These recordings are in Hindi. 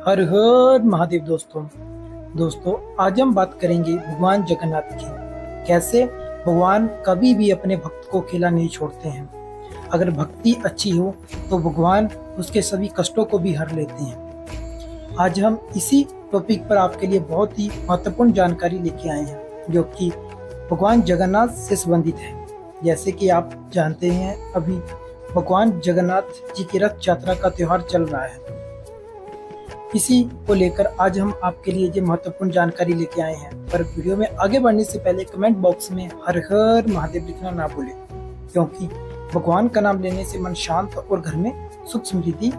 हर हर महादेव दोस्तों आज हम बात करेंगे भगवान जगन्नाथ की। कैसे भगवान कभी भी अपने भक्त को अकेला नहीं छोड़ते हैं। अगर भक्ति अच्छी हो तो भगवान उसके सभी कष्टों को भी हर लेते हैं। आज हम इसी टॉपिक पर आपके लिए बहुत ही महत्वपूर्ण जानकारी लेके आए हैं जो कि भगवान जगन्नाथ से संबंधित है। जैसे कि आप जानते हैं अभी भगवान जगन्नाथ जी की रथ यात्रा का त्योहार चल रहा है। इसी को लेकर आज हम आपके लिए ये महत्वपूर्ण जानकारी लेके आए हैं। पर वीडियो में आगे बढ़ने से पहले कमेंट बॉक्स में हर हर महादेव लिखना ना भूलें, क्योंकि भगवान का नाम लेने से मन शांत और घर में सुख समृद्धि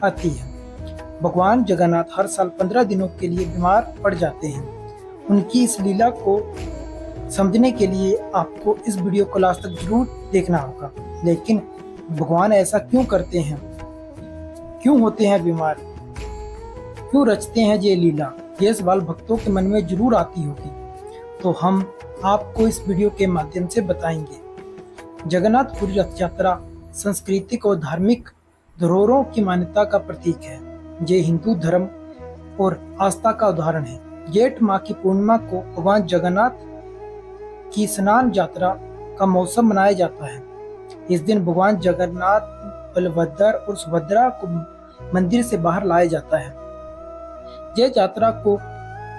आती है। भगवान जगन्नाथ हर साल 15 दिनों के लिए बीमार पड़ जाते हैं। उनकी इस लीला को समझने के लिए आपको इस वीडियो को लास्ट तक जरूर देखना होगा। लेकिन भगवान ऐसा क्यों करते हैं, क्यों होते हैं बीमार, क्यों रचते हैं ये लीला, ये सवाल भक्तों के मन में जरूर आती होगी। तो हम आपको इस वीडियो के माध्यम से बताएंगे। जगन्नाथपुरी रथ यात्रा सांस्कृतिक और धार्मिक धरोहरों की मान्यता का प्रतीक है। ये हिंदू धर्म और आस्था का उदाहरण है। जेठ माह की पूर्णिमा को भगवान जगन्नाथ की स्नान यात्रा का मौसम मनाया जाता है। इस दिन भगवान जगन्नाथ, बलभद्र और सुभद्रा को मंदिर से बाहर लाया जाता है। यह यात्रा को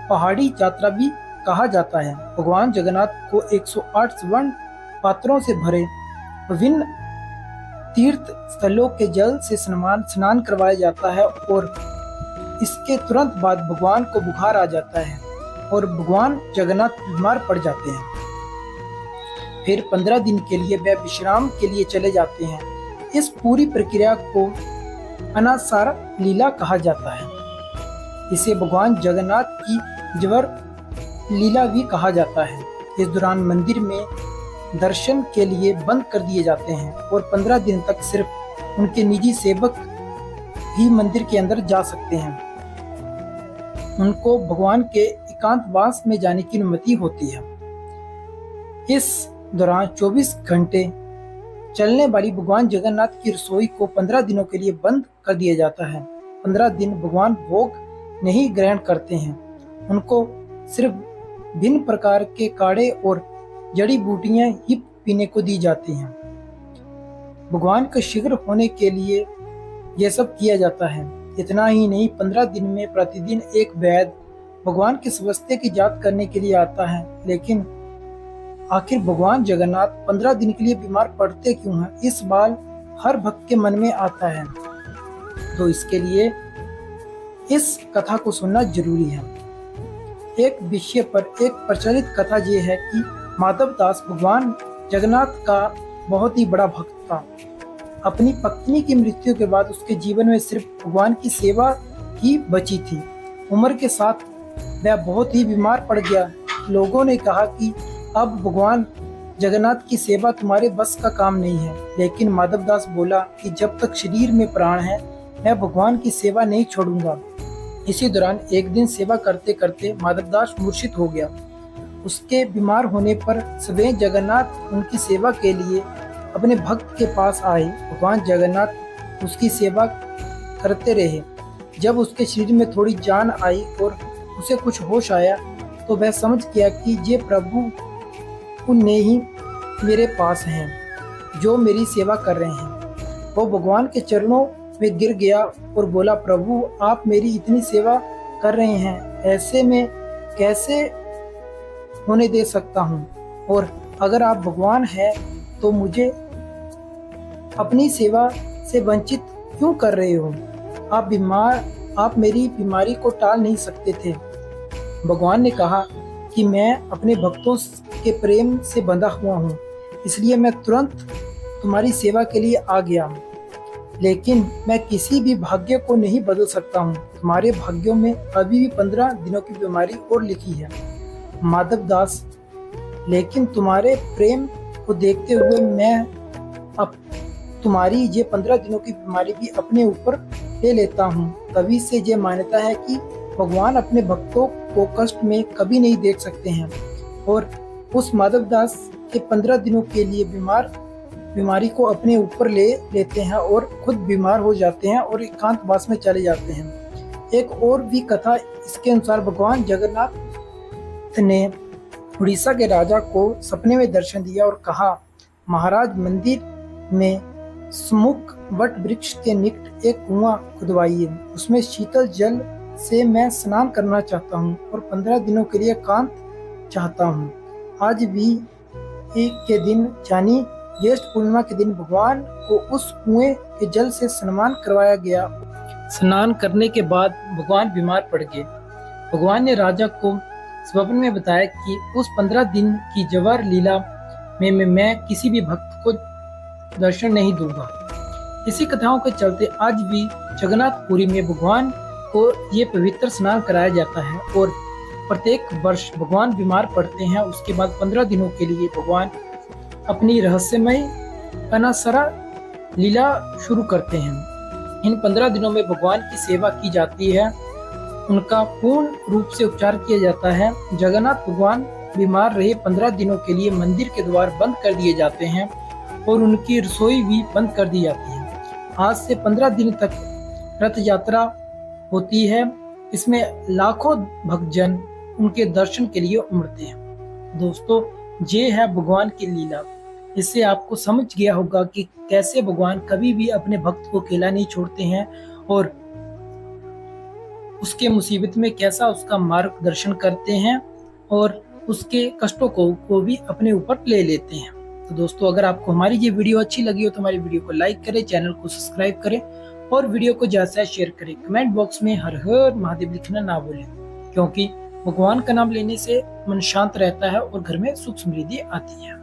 पहाड़ी यात्रा भी कहा जाता है। भगवान जगन्नाथ को 108 स्वर्ण पात्रों से भरे विभिन्न तीर्थ स्थलों के जल से स्नान करवाया जाता है और इसके तुरंत बाद भगवान को बुखार आ जाता है और भगवान जगन्नाथ बीमार पड़ जाते हैं। फिर 15 दिन के लिए वे विश्राम के लिए चले जाते हैं। इस पूरी प्रक्रिया को अनासार लीला कहा जाता है। इसे भगवान जगन्नाथ की ज्वर लीला भी कहा जाता है। इस दौरान मंदिर में दर्शन के लिए बंद कर दिए जाते हैं और 15 दिन तक सिर्फ उनके निजी सेवक ही मंदिर के अंदर जा सकते हैं। उनको भगवान के एकांतवास में जाने की अनुमति होती है। इस दौरान 24 घंटे चलने वाली भगवान जगन्नाथ की रसोई को 15 दिनों के लिए बंद कर दिया जाता है। 15 दिन भगवान भोग नहीं ग्रहण करते हैं। उनको सिर्फ भिन्न प्रकार के काढ़े और जड़ी बूटियां ही पीने को दी जाती हैं। भगवान के शीघ्र होने के लिए यह सब किया जाता है। इतना ही नहीं, 15 दिन में प्रतिदिन एक वैद्य भगवान के स्वास्थ्य की जांच करने के लिए आता है। लेकिन आखिर भगवान जगन्नाथ 15 दिन के लिए बीमार पड़ते क्यों हैं, इस सवाल हर भक्त के मन में आता है। तो इसके लिए इस कथा को सुनना जरूरी है। एक विषय पर एक प्रचलित कथा यह है कि माधव दास भगवान जगन्नाथ का बहुत ही बड़ा भक्त था। अपनी पत्नी की मृत्यु के बाद उसके जीवन में सिर्फ भगवान की सेवा ही बची थी। उम्र के साथ वह बहुत ही बीमार पड़ गया। लोगों ने कहा कि अब भगवान जगन्नाथ की सेवा तुम्हारे बस का काम नहीं है। लेकिन माधव दास बोला कि जब तक शरीर में प्राण है मैं भगवान की सेवा नहीं छोड़ूंगा। इसी दौरान एक दिन सेवा करते करते माधवदास मूर्छित हो गया। उसके बीमार होने पर स्वयं जगन्नाथ उनकी सेवा के लिए अपने भक्त के पास आए। भगवान जगन्नाथ उसकी सेवा करते रहे। जब उसके शरीर में थोड़ी जान आई और उसे कुछ होश आया तो वह समझ गया कि ये प्रभु उन्हें ही मेरे पास हैं जो मेरी सेवा कर रहे हैं। वो भगवान के चरणों में गिर गया और बोला, प्रभु आप मेरी इतनी सेवा कर रहे हैं, ऐसे में कैसे होने दे सकता हूँ, और अगर आप भगवान हैं तो मुझे अपनी सेवा से वंचित क्यों कर रहे हो। आप मेरी बीमारी को टाल नहीं सकते थे। भगवान ने कहा कि मैं अपने भक्तों के प्रेम से बंधा हुआ हूँ, इसलिए मैं तुरंत तुम्हारी सेवा के लिए आ गया। लेकिन मैं किसी भी भाग्य को नहीं बदल सकता हूँ। तुम्हारे भाग्यों में अभी भी 15 दिनों की बीमारी और लिखी है। माधव दास, लेकिन तुम्हारे प्रेम को देखते हुए मैं अब तुम्हारी ये 15 दिनों की बीमारी भी अपने ऊपर ले लेता हूँ। तभी से ये मान्यता है कि भगवान अपने भक्तों को कष्ट में कभी नहीं देख सकते हैं। और उस माधव दास के 15 दिनों के लिए बीमारी को अपने ऊपर ले लेते हैं और खुद बीमार हो जाते हैं और एकांतवास में चले जाते हैं। एक और भी कथा इसके अनुसार भगवान जगन्नाथ ने उड़ीसा के राजा को सपने में दर्शन दिया और कहा, महाराज मंदिर में सम्मुख वट वृक्ष के निकट एक कुआं खुदवाइए, उसमें शीतल जल से मैं स्नान करना चाहता हूँ और 15 दिनों के लिए एकांत चाहता हूँ। आज भी एक के दिन यानी ज्येष्ठ पूर्णिमा के दिन भगवान को उस कुएं के जल से स्नान करवाया गया। स्नान करने के बाद भगवान बीमार पड़ गए। भगवान ने राजा को स्वप्न में बताया कि उस 15 दिन की जवार लीला में मैं किसी भी भक्त को दर्शन नहीं दूंगा। इसी कथाओं के चलते आज भी जगन्नाथपुरी में भगवान को ये पवित्र स्नान कराया जाता है और प्रत्येक वर्ष भगवान बीमार पड़ते हैं। उसके बाद 15 दिनों के लिए भगवान अपनी रहस्यमय अनासरा लीला शुरू करते हैं। इन 15 दिनों में भगवान की सेवा की जाती है, उनका पूर्ण रूप से उपचार किया जाता है। जगन्नाथ भगवान बीमार रहे 15 दिनों के लिए मंदिर के द्वार बंद कर दिए जाते हैं और उनकी रसोई भी बंद कर दी जाती है। आज से 15 दिन तक रथ यात्रा होती है। इसमें लाखों भक्तजन उनके दर्शन के लिए उमड़ते हैं। दोस्तों, ये है भगवान की लीला। इससे आपको समझ गया होगा कि कैसे भगवान कभी भी अपने भक्त को अकेला नहीं छोड़ते हैं और उसके मुसीबत में कैसा उसका मार्गदर्शन करते हैं और उसके कष्टों को भी अपने ऊपर ले लेते हैं। तो दोस्तों, अगर आपको हमारी ये वीडियो अच्छी लगी हो तो हमारी वीडियो को लाइक करें, चैनल को सब्सक्राइब करें और वीडियो को ज्यादा से शेयर करें। कमेंट बॉक्स में हर हर महादेव लिखना ना भूलें, क्योंकि भगवान का नाम लेने से मन शांत रहता है और घर में सुख समृद्धि आती है।